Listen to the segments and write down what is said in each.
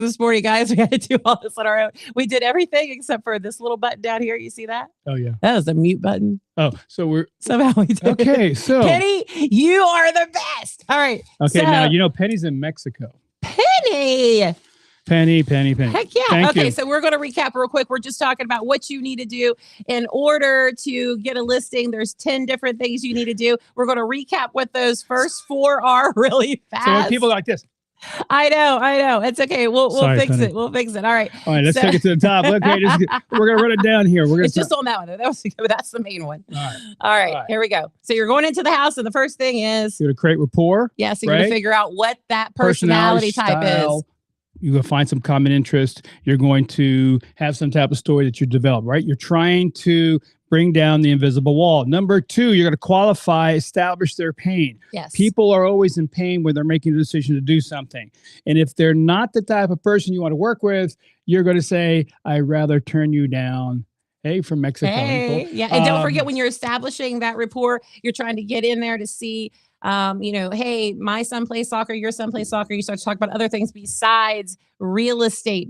this morning, guys. We had to do all this on our own. We did everything except for this little button down here. You see that? Oh, yeah. That was the mute button. Oh, so somehow we did. Okay, so Penny, you are the best. All right. Okay, so, now Penny's in Mexico. Penny. Penny. Heck yeah. Thank okay, you. So we're going to recap real quick. We're just talking about what you need to do in order to get a listing. There's 10 different things you need to do. We're going to recap what those first 4 are really fast. So when people like this. I know. It's okay. We'll fix it. We'll fix it. All right. All right, let's take it to the top. Okay, we're going to run it down here. It's just on that one. That's the main one. All right. Here we go. So you're going into the house, and the first thing is you're going to create rapport. Yes, you're going to figure out what that personality type is. You're going to find some common interest. You're going to have some type of story that you develop, right? You're trying to bring down the invisible wall. Number 2, you're going to qualify, establish their pain. Yes. People are always in pain when they're making a decision to do something. And if they're not the type of person you want to work with, you're going to say, I'd rather turn you down. Hey, from Mexico. Hey. Yeah. And don't forget, when you're establishing that rapport, you're trying to get in there to see, hey, my son plays soccer, your son plays soccer. You start to talk about other things besides real estate,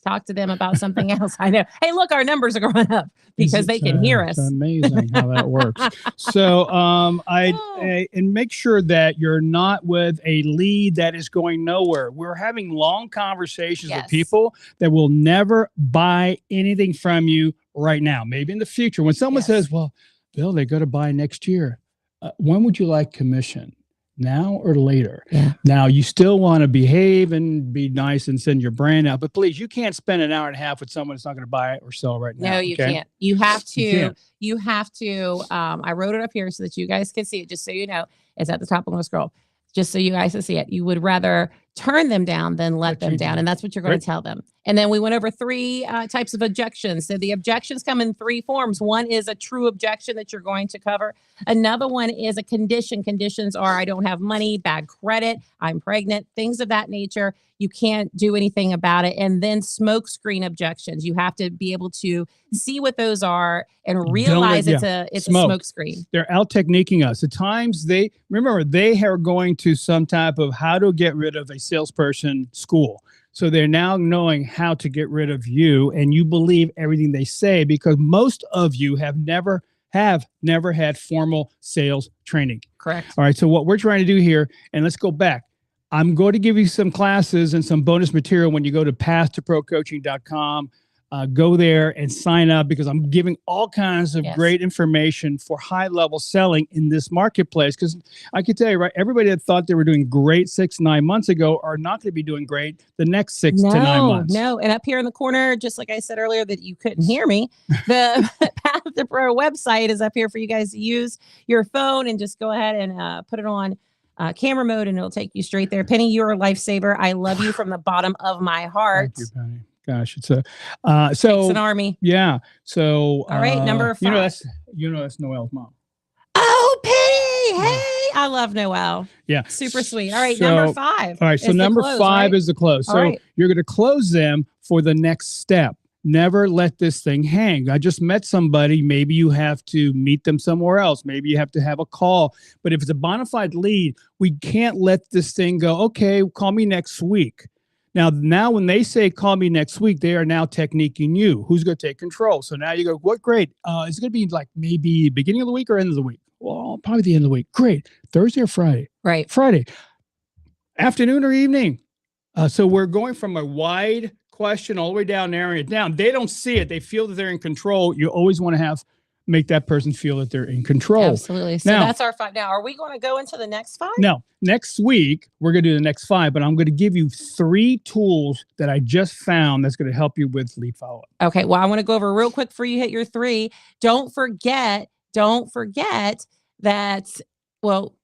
Talk to them about something else. I know. Hey, look, our numbers are going up because they can hear us. It's amazing how that works. So and make sure that you're not with a lead that is going nowhere. We're having long conversations with people that will never buy anything from you right now. Maybe in the future, when someone says, well, Bill, they got to buy next year. When would you like commission? Now or later? Yeah. Now, you still want to behave and be nice and send your brand out, but please, you can't spend an hour and a half with someone that's not going to buy it or sell right now. No, you can't. You have to. I wrote it up here so that you guys can see it, just so you know. It's at the top. I'm going to scroll. Just so you guys can see it. You would rather turn them down than let them down. And that's what you're going to tell them. And then we went over 3 types of objections. So the objections come in 3 forms. One is a true objection that you're going to cover. Another one is a condition. Conditions are, I don't have money, bad credit, I'm pregnant, things of that nature. You can't do anything about it. And then smoke screen objections. You have to be able to see what those are and realize it's a smoke screen. They're out techniquing us. At times they are going to some type of how to get rid of a salesperson school. So they're now knowing how to get rid of you, and you believe everything they say because most of you have never had formal sales training. Correct. All right. So what we're trying to do here, and let's go back. I'm going to give you some classes and some bonus material when you go to pathtoprocoaching.com. Go there and sign up because I'm giving all kinds of great information for high-level selling in this marketplace. Because I can tell you, right, everybody that thought they were doing great 6-9 months ago are not going to be doing great the next 6 to 9 months. No, and up here in the corner, just like I said earlier that you couldn't hear me, the Path to Pro website is up here for you guys to use your phone and just go ahead and put it on camera mode and it'll take you straight there. Penny, you're a lifesaver. I love you from the bottom of my heart. Thank you, Penny. Gosh, it's an army. Yeah. So all right, number 5. That's Noelle's mom. Oh, Penny! Hey, I love Noelle. Yeah, super sweet. All right, number 5. All right, so number 5 is the close. So you're going to close them for the next step. Never let this thing hang. I just met somebody. Maybe you have to meet them somewhere else. Maybe you have to have a call. But if it's a bona fide lead, we can't let this thing go. Okay, call me next week. Now, when they say call me next week, they are now techniquing you. Who's going to take control? So now you go, what? Great. Is it going to be like maybe beginning of the week or end of the week? Well, probably the end of the week. Great. Thursday or Friday? Right. Friday. Afternoon or evening? So we're going from a wide question all the way down, narrowing it down. They don't see it. They feel that they're in control. You always want to make that person feel that they're in control. Absolutely. So that's our 5. Now, are we going to go into the next 5? No. Next week, we're going to do the next 5, but I'm going to give you 3 tools that I just found that's going to help you with lead follow-up. Okay. Well, I want to go over real quick before you hit your 3. Don't forget that, well,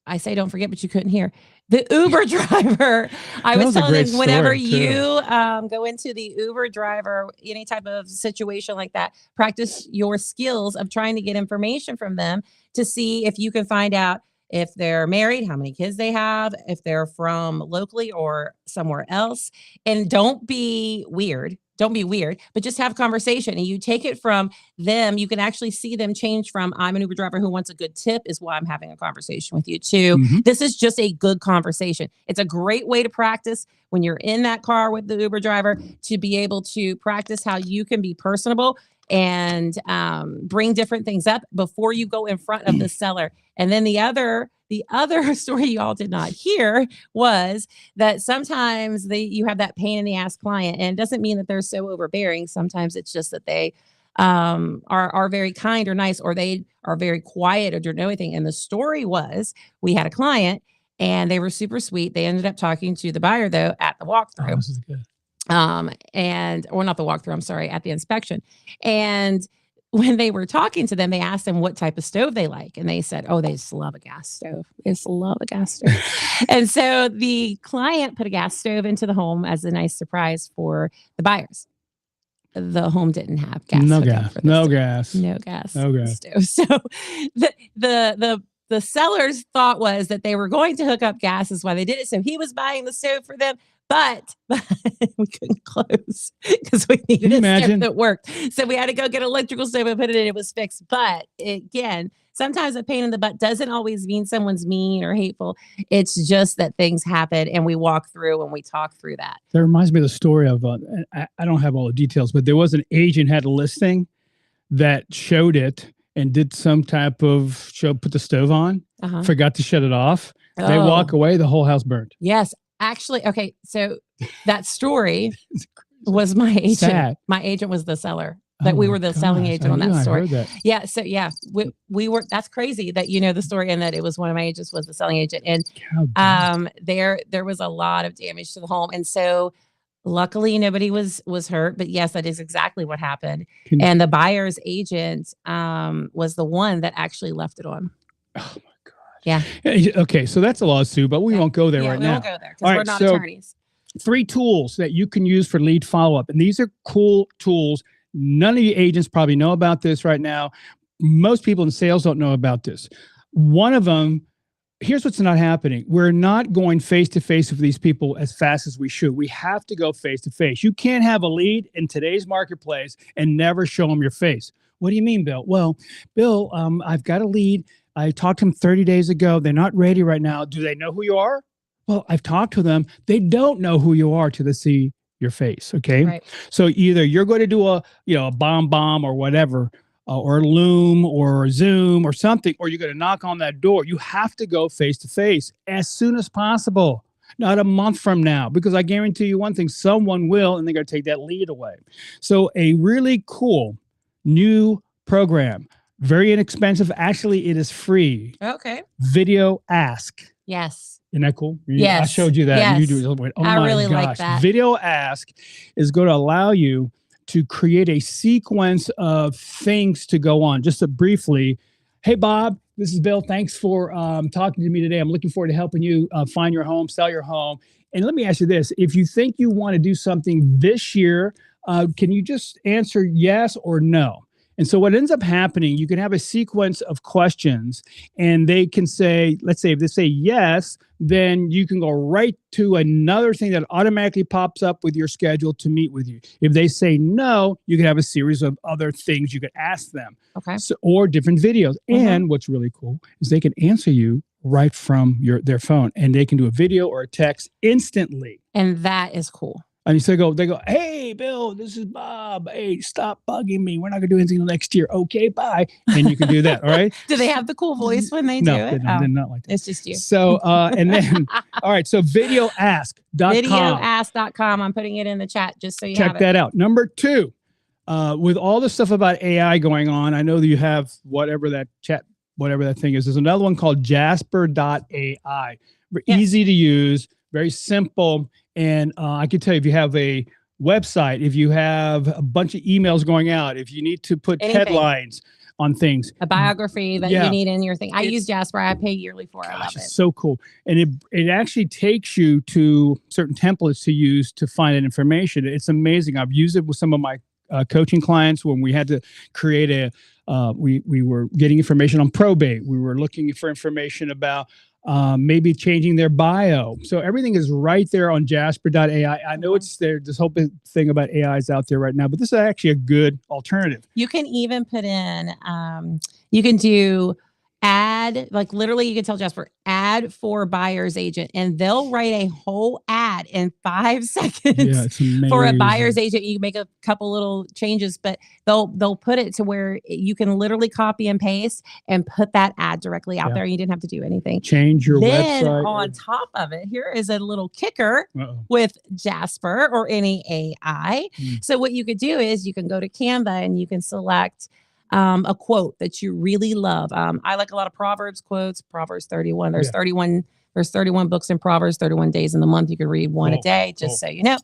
I say don't forget, but you couldn't hear. The Uber driver. I was telling them whenever you go into the Uber driver, any type of situation like that, practice your skills of trying to get information from them to see if you can find out, if they're married, how many kids they have, if they're from locally or somewhere else. And don't be weird. Don't be weird, but just have conversation, and you take it from them. You can actually see them change from I'm an Uber driver who wants a good tip is why I'm having a conversation with you to this is just a good conversation. It's a great way to practice when you're in that car with the Uber driver to be able to practice how you can be personable and bring different things up before you go in front of the seller. And then the other story y'all did not hear was that sometimes you have that pain in the ass client, and it doesn't mean that they're so overbearing. Sometimes it's just that they are very kind or nice, or they are very quiet or don't know anything. And the story was we had a client and they were super sweet. They ended up talking to the buyer though at the walkthrough. Oh, this is good. Or not the walkthrough, I'm sorry, at the inspection. And when they were talking to them, they asked them what type of stove they like. And they said, oh, they just love a gas stove. They just love a gas stove. And so the client put a gas stove into the home as a nice surprise for the buyers. The home didn't have gas. No gas. No gas. No gas. No gas. Stove. So the seller's thought was that they were going to hook up gas is why they did it. So he was buying the stove for them. But we couldn't close because we needed a stove that worked. So we had to go get an electrical stove and put it in. It was fixed. But again, sometimes a pain in the butt doesn't always mean someone's mean or hateful. It's just that things happen and we walk through and we talk through that. That reminds me of the story of, I don't have all the details, but there was an agent had a listing that showed it and did some type of show, put the stove on, forgot to shut it off. Oh. They walk away, the whole house burned. Yes. Actually, okay, so that story was my agent. Sad. My agent was the seller. That we were the selling agent on that story. That. Yeah, so yeah, we were. That's crazy that you know the story and that it was one of my agents was the selling agent, and there was a lot of damage to the home, and so luckily nobody was hurt. But yes, that is exactly what happened. And the buyer's agent was the one that actually left it on. Oh my. Yeah. Okay. So that's a lawsuit, but we won't go there right now. We won't go there because we're not attorneys. 3 tools that you can use for lead follow-up. And these are cool tools. None of you agents probably know about this right now. Most people in sales don't know about this. One of them, here's what's not happening. We're not going face-to-face with these people as fast as we should. We have to go face-to-face. You can't have a lead in today's marketplace and never show them your face. What do you mean, Bill? Well, Bill, I've got a lead. I talked to them 30 days ago. They're not ready right now. Do they know who you are? Well, I've talked to them. They don't know who you are till they see your face. Okay. Right. So either you're going to do a bomb or whatever, or Loom or Zoom or something, or you're going to knock on that door. You have to go face to face as soon as possible, not a month from now, because I guarantee you one thing, someone will, and they're going to take that lead away. So a really cool new program. Very inexpensive. Actually, it is free. Okay. Video Ask. Yes. Isn't that cool? Yes. I showed you that. Yes. You do it. Oh, I really like that. Video Ask is going to allow you to create a sequence of things to go on. Just briefly, hey, Bob, this is Bill. Thanks for talking to me today. I'm looking forward to helping you find your home, sell your home. And let me ask you this. If you think you want to do something this year, can you just answer yes or no? And so what ends up happening, you can have a sequence of questions and they can say, let's say if they say yes, then you can go right to another thing that automatically pops up with your schedule to meet with you. If they say no, you can have a series of other things you could ask them. Okay. So, or different videos. And what's really cool is they can answer you right from their phone, and they can do a video or a text instantly. And that is cool. And so they go, hey, Bill, this is Bob. Hey, stop bugging me. We're not going to do anything next year. Okay, bye. And you can do that. All right. Do they have the cool voice when they do it? No, they're not like that. It's just you. So, and then, all right. So videoask.com. Videoask.com. I'm putting it in the chat just so you check that out. Number 2, with all the stuff about AI going on, I know that you have whatever that thing is. There's another one called Jasper.ai. Easy to use, very simple. And I can tell you, if you have a website, if you have a bunch of emails going out, if you need to put headlines on things, a biography that you need in your thing. I use Jasper. I pay yearly for it. I love it. It's so cool. And it actually takes you to certain templates to use to find that information. It's amazing. I've used it with some of my coaching clients when we had to create we were getting information on probate. We were looking for information about maybe changing their bio. So everything is right there on Jasper.ai. I know it's there. This whole big thing about AI is out there right now, but this is actually a good alternative. You can even put in, you can do ad, like literally you can tell Jasper, ad for buyer's agent, and they'll write a whole ad in 5 seconds it's amazing. For a buyer's agent. You make a couple little changes, but they'll put it to where you can literally copy and paste and put that ad directly out there. You didn't have to do anything. Change your website. On top of it, here is a little kicker with Jasper or any AI. So what you could do is you can go to Canva and you can select a quote that you really love. I like a lot of Proverbs quotes. Proverbs 31. There's 31 books in Proverbs, 31 days in the month. You can read one a day, just so you know.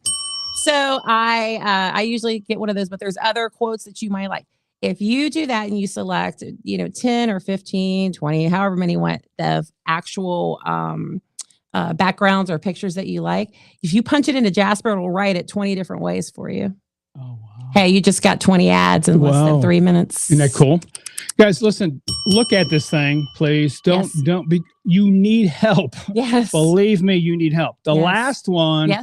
So I usually get one of those, but there's other quotes that you might like. If you do that and you select, 10 or 15, 20, however many you want of actual backgrounds or pictures that you like, if you punch it into Jasper, it'll write it 20 different ways for you. Oh, wow. Hey, you just got 20 ads in less than 3 minutes. Isn't that cool? Guys, listen, look at this thing, please. Don't be, you need help. Yes. Believe me, you need help. The last one,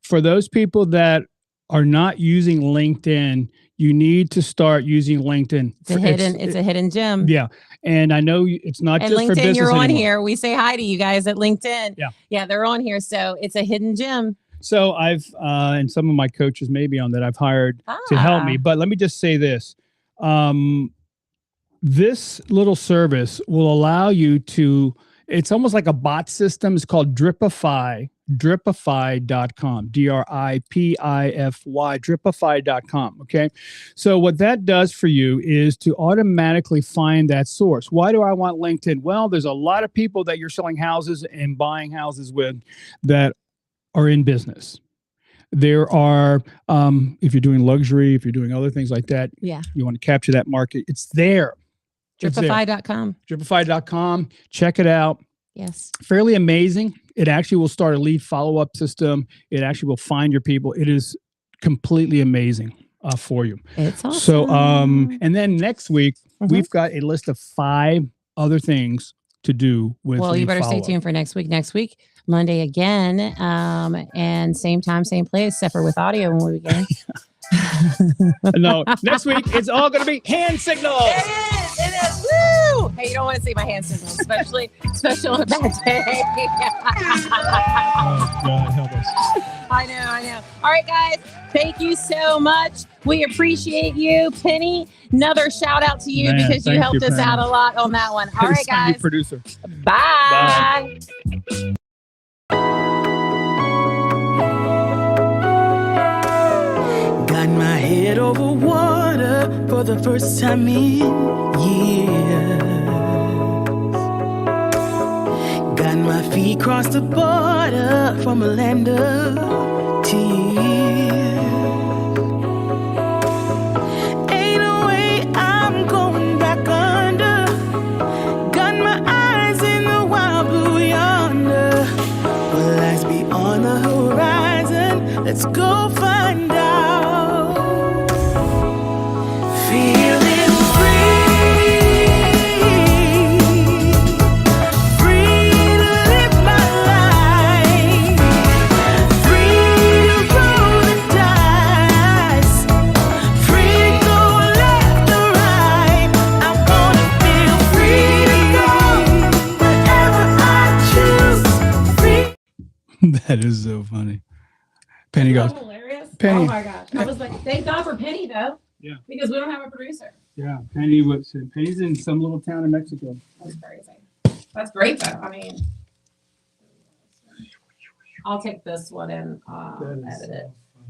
for those people that are not using LinkedIn, you need to start using LinkedIn. It's a hidden gem. Yeah. And I know it's not just LinkedIn, for business you're on anymore. here. We say hi to you guys at LinkedIn. Yeah, they're on here. So it's a hidden gem. So I've, and some of my coaches may be on that I've hired to help me, but let me just say this. This little service will allow you to, it's almost like a bot system. It's called Dripify, dripify.com, D-R-I-P-I-F-Y, dripify.com. Okay. So what that does for you is to automatically find that source. Why do I want LinkedIn? Well, there's a lot of people that you're selling houses and buying houses with that are in business. There are, if you're doing luxury, if you're doing other things like that, you want to capture that market, it's there. Dripify.com. Dripify.com. Check it out. Yes. Fairly amazing. It actually will start a lead follow-up system. It actually will find your people. It is completely amazing for you. It's awesome. So, and then next week, we've got a list of 5 other things to do with you better stay tuned for next week. Next week, Monday again, and same time, same place, separate with audio when we begin. No, next week it's all going to be hand signals. It is. Woo! Hey, you don't want to see my hand signals, especially on a bad day. Oh, God, help us. I know. All right, guys, thank you so much. We appreciate you. Penny, another shout out to you because you helped us out a lot on that one. All right, guys. Producer. Bye. Got my head over water for the first time in years. Got my feet crossed the border from a land of tears. Ain't no way I'm going back under. Got my eyes in the wild blue yonder. Will lights be on the horizon? Let's go find out. Feeling free to live my life, free to roll the dice, free to go left or right. I'm gonna feel free to go wherever I choose. That is so funny. Penny goes. Hilarious. Penny. Oh my gosh. I was like, thank God for Penny though. Yeah. Because we don't have a producer. Yeah. Penny's in some little town in Mexico. That's crazy. That's great though. I mean, I'll take this one and edit it.